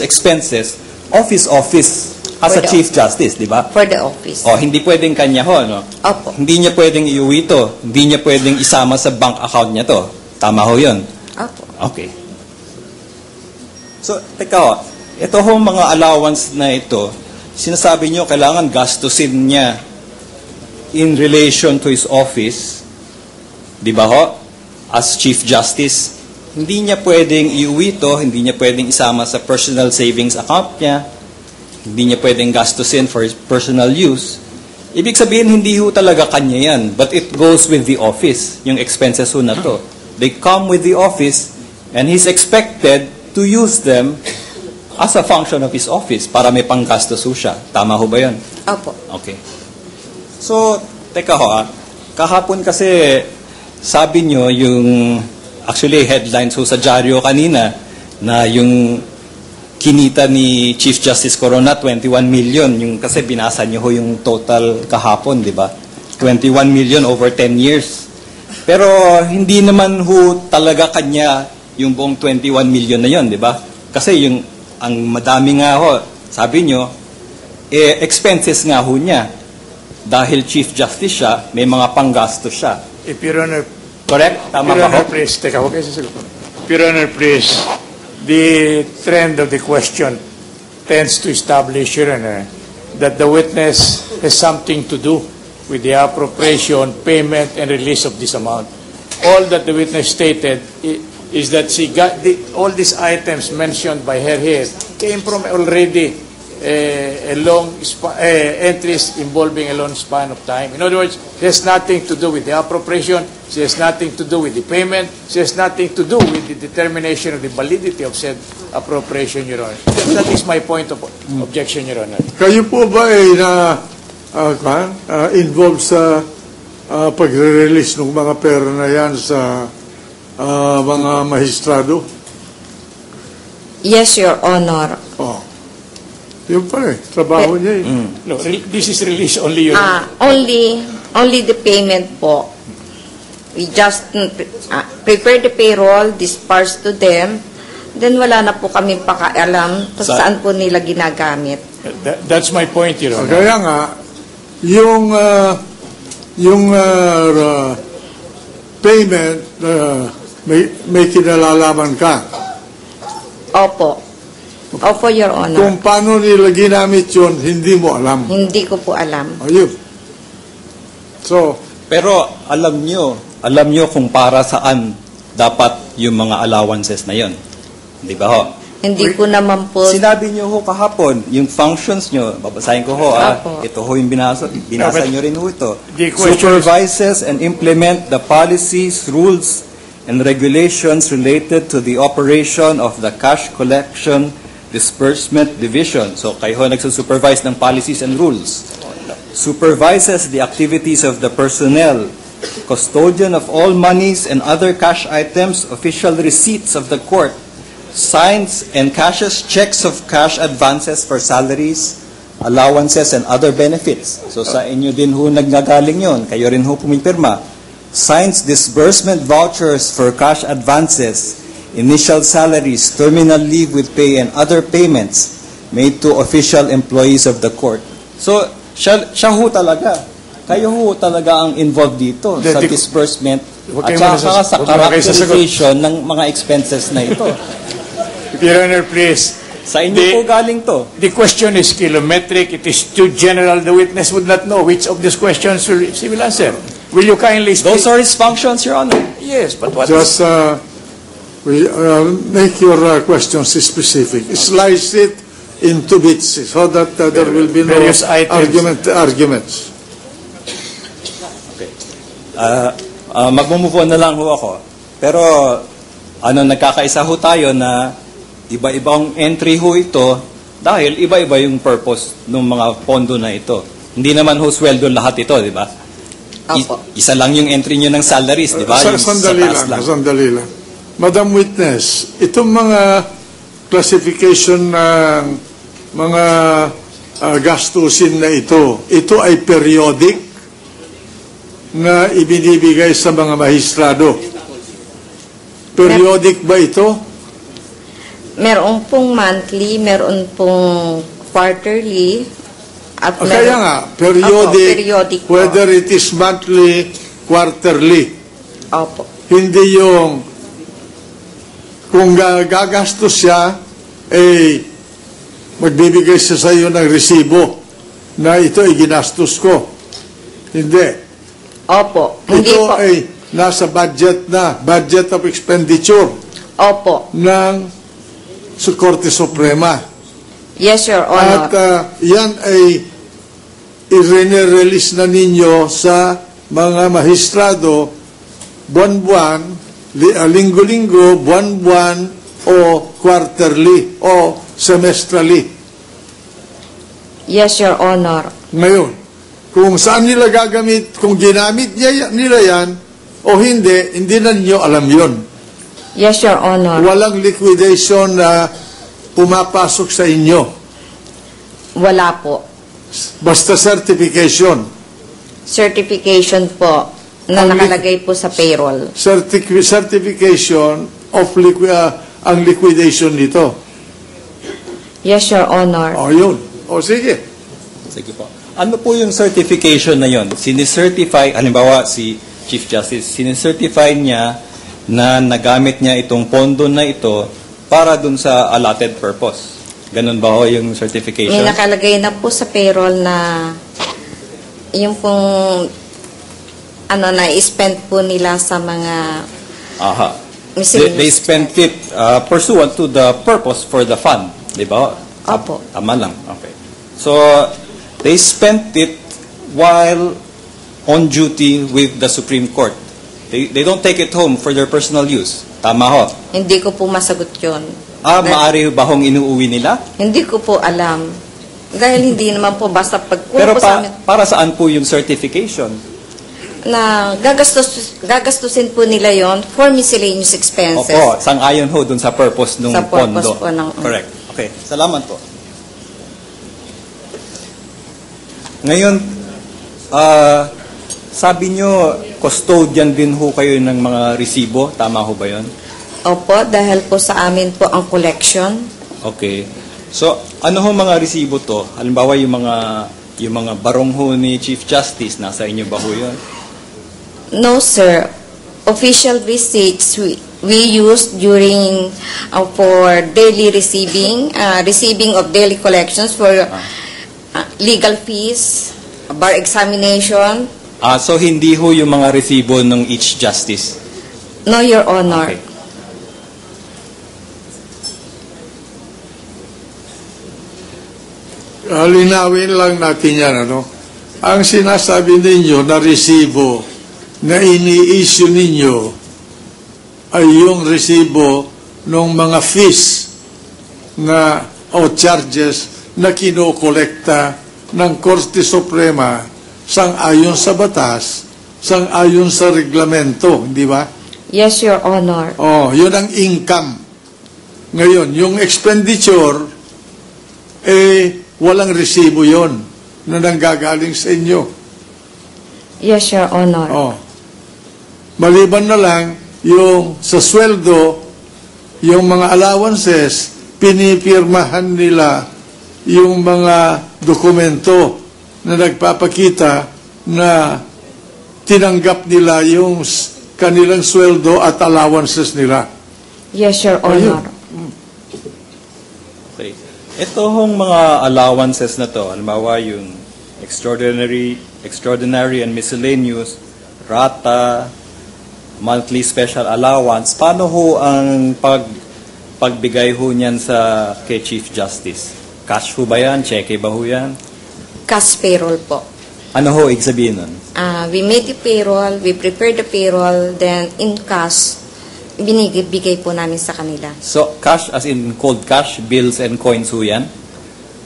expenses, office as For a the Chief Justice, di ba? For the office. O, hindi pwedeng kanya ho, no? Opo. Hindi niya pwedeng iuwi to. Hindi niya pwedeng isama sa bank account niya to. Tama ho yun? Opo. Okay. So, teka ho, ito ho mga allowance na ito, sinasabi niyo kailangan gastusin niya in relation to his office, di ba ho? As Chief Justice, hindi niya pwedeng iuwi to, hindi niya pwedeng isama sa personal savings account niya, hindi niya pwedeng gastusin for his personal use. Ibig sabihin, hindi ho talaga kanya yan, but it goes with the office, yung expenses ho na to. They come with the office, and he's expected to use them as a function of his office para may panggastos ho siya. Tama ho ba yun? Opo. Okay. So, teka ho kahapon kasi sabi nyo yung, actually headlines ho sa dyaryo kanina, na yung kinita ni Chief Justice Corona, 21 million, yung kasi binasa nyo ho yung total kahapon, di ba? 21 million over 10 years. Pero hindi naman ho talaga kanya yung buong 21 million na yon, di ba? Kasi yung ang madami nga ho, sabi nyo, expenses nga ho niya. Dahil Chief Justice siya, may mga panggastos siya. If Your Honor, Correct? Tama Your ba ho? Honor, please, teka, huwag kayo sasagot. Your Honor, please, the trend of the question tends to establish, Your Honor, that the witness has something to do with the appropriation, payment, and release of this amount. All that the witness stated is that she got all these items mentioned by her here came from already a long entries involving a long span of time. In other words, it has nothing to do with the appropriation, she has nothing to do with the payment, she has nothing to do with the determination of the validity of said appropriation, Your Honor. That is my point of objection, Your Honor. Kayo po ba ay involved sa pagre-release ng mga pera na yan sa mga mahistrado? Yes, Your Honor. Oh. Yun pala eh. Trabaho niya eh. No, this is release only, Your Honor. Only the payment po. We just prepare the payroll, disperse to them, then wala na po kami pakialam kung saan po nila ginagamit. That's my point, Your Honor. Kaya nga, yung payment, may kinalalaman ka. Opo. Opo, Your Honor. Kung paano nila ginamit yun, hindi mo alam. Hindi ko po alam. Ayun. So, Pero alam nyo kung para saan dapat yung mga allowances na yon. Di ba ho? Hindi ko naman po. Sinabi nyo ho kahapon, yung functions nyo, babasahin ko ho, Apo. ito ho yung binasa nyo rin ho ito. The question Supervises and implement the policies, rules, and regulations related to the operation of the Cash Collection Disbursement Division. So kayo ho nagsusupervise ng policies and rules. Supervises the activities of the personnel, custodian of all monies and other cash items, official receipts of the court, signs and cashes checks of cash advances for salaries, allowances, and other benefits. So sa inyo din ho naggagaling yon, kayo rin ho pumipirma. Signs disbursement vouchers for cash advances, initial salaries, terminal leave with pay, and other payments made to official employees of the court. So siya ho talaga. Kayo ho talaga ang involved dito sa disbursement at saka sa characterization ng mga expenses na ito. Your Honor, please. Sa inyo po galing to. The question is kilometric. It is too general. The witness would not know which of these questions she will answer. Will you kindly speak? Those are his functions, Your Honor. Yes, but what just make your questions specific. Slice it into bits so that there will be no Various items. arguments. Okay. Mag-move on na lang ho ako. Pero nagkakaisa ho tayo na iba-ibang entry ho ito dahil iba-iba yung purpose ng mga pondo na ito. Hindi naman ho sweldo lahat ito, di ba? Isa lang yung entry nyo ng salaries, di ba? Sandali lang. Madam Witness, itong mga classification ng mga gastusin na ito ay periodic na ibinibigay sa mga mahistrado. Periodic ba ito? Meron pong monthly, meron pong quarterly, at Kaya nga, periodic, po. whether it is monthly, quarterly. Opo. Hindi yung kung gagastos siya, magbibigay siya sa iyo ng resibo na ito ay ginastos ko. Hindi. Opo. Hindi Ito po. ay nasa budget na, budget of expenditure Opo. ng Korte Suprema. Yes, Your Honor. At yan ay i-release na ninyo sa mga mahistrado buwan-buwan, linggo-linggo, buwan-buwan, o quarterly, o semestrally. Yes, Your Honor. Ngayon, kung saan nila gagamit, kung ginamit nila yan, o hindi na ninyo alam yon. Yes, Your Honor. Walang liquidation na pumapasok sa inyo. Wala po. Basta certification. Certification po na nakalagay po sa payroll. Certification of ang liquidation nito. Yes, Your Honor. O yun. O sige. Sige po. Ano po yung certification na yon? Sinicertify, halimbawa si Chief Justice, sinicertify niya na nagamit niya itong pondo na ito para dun sa allotted purpose. Ganun ba ho yung certification? May nakalagay na po sa payroll na yung pong na-spend po nila sa mga Aha. miscellaneous. They spent it pursuant to the purpose for the fund. Di ba? Opo. Tama lang. Okay. So, they spent it while on duty with the Supreme Court. They don't take it home for their personal use. Tama ho? Hindi ko po masagot yun. Maari ba hong inuuwi nila? Hindi ko po alam. Dahil hindi naman po basta pagkuha Pero po sa amin para saan po yung certification? na gagastusin po nila yon for miscellaneous expenses. Opo, sang-ayon ho dun sa purpose ng Sa purpose pondo. po ng- Correct. Okay, salamat po. Ngayon, sabi nyo, custodian din ho kayo ng mga resibo. Tama ho ba yun? Opo, dahil po sa amin po ang collection. Okay. So, ano ho mga resibo to? Halimbawa, yung mga barong ho ni Chief Justice, nasa inyo ba ho yun? No, sir. Official receipts we use during for daily receiving of daily collections for legal fees, bar examination. So, hindi ho yung mga resibo ng each justice? No, Your Honor. Okay. Linawin lang natin yan, ano? Ang sinasabi ninyo na resibo na ini-issue ninyo ay yung resibo ng mga fees na o charges na kinokolekta ng Korte Suprema sang-ayon sa batas, sang-ayon sa reglamento, di ba? Yes, Your Honor. Oh, yun ang income. Ngayon, yung expenditure, walang resibo yon na nanggagaling sa inyo. Yes, Your Honor. Oh. Maliban na lang, yung sa sweldo, yung mga allowances, pinipirmahan nila yung mga dokumento na nagpapakita na tinanggap nila yung kanilang sweldo at allowances nila. Yes, Your Honor. Okay. Ito hong mga allowances na to, halimbawa yung extraordinary and miscellaneous, rata, monthly special allowance, paano ho ang pagbigay ho niyan sa kay Chief Justice? Cash ho ba yan? Cheque ba ho yan? Cash payroll po. Ano ho ibig sabihin nun? We made the payroll, we prepared the payroll, then in cash, binibigay po namin sa kanila. So, cash as in cold cash, bills and coins ho yan?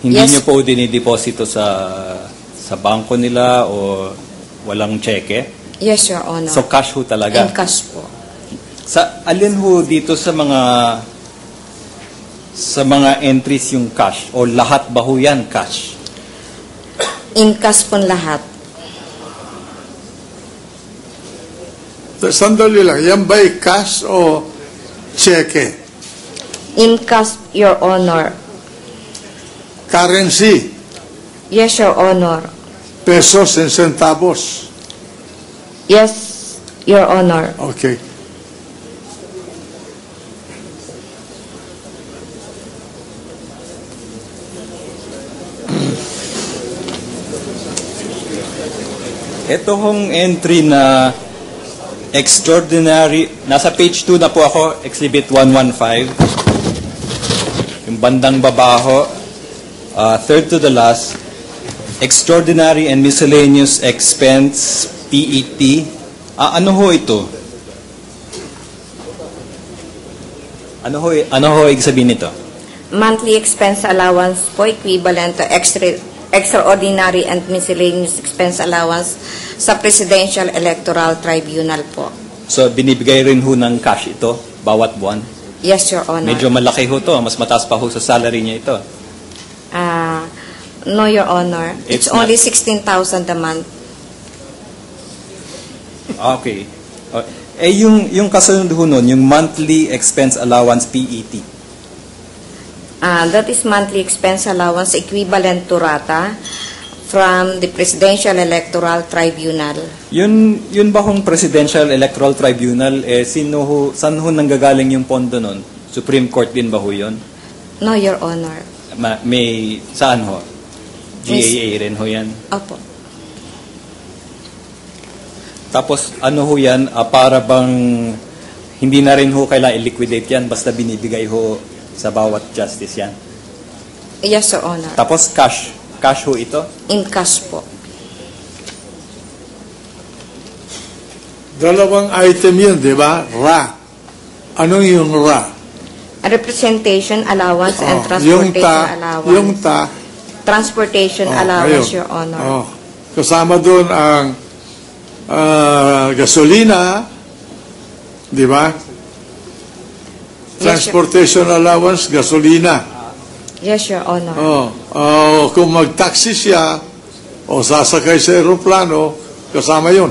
Hindi Yes. nyo po dinideposito sa bangko nila o walang cheque? Yes, Your Honor. So, cash ho talaga? In cash po. Sa alin ho dito sa mga entries yung cash o lahat ba ho yan cash? In cash po lahat. Sandali lang, yan ba'y cash o cheque? In cash, Your Honor. Currency, Yes, Your Honor. pesos and centavos. Yes, Your Honor. Okay. Ito hong entry na extraordinary, nasa page 2 na po ako, Exhibit 115. Yung bandang babaho, third to the last, extraordinary and miscellaneous expense, PET. Ano ho ito? Ano ho ibig sabihin nito? Monthly expense allowance po equivalent to extraordinary and miscellaneous expense allowance sa Presidential Electoral Tribunal po. So, binibigay rin ho ng cash ito, bawat buwan? Yes, Your Honor. Medyo malaki ho to, mas mataas pa ho sa salary niya ito. No, Your Honor. It's It's only 16,000 a month. Okay. Yung kasunod ho nun, yung monthly expense allowance, PET. That is monthly expense allowance equivalent to rata from the Presidential Electoral Tribunal. Yun ba hong Presidential Electoral Tribunal, saan ho nanggagaling yung pondo nun? Supreme Court din ba ho yun? No, Your Honor. May, saan ho? GAA rin ho yan? Opo. Tapos ano ho yan, para bang hindi na rin ho kailangan i-liquidate yan, basta binibigay ho sa bawat justice yan? Yes, Your Honor. Tapos cash ho ito? In cash po. Dalawang item yun, di ba? RA. Anong yung RA? Representation allowance and Yung transportation allowance. Yung Transportation allowance, ayun. Your Honor. Kasama doon ang gasolina, di ba? Transportation allowance, gasolina. Yes, Your Honor. Kung mag-taxi siya o sasakay sa aeroplano, kasama yun.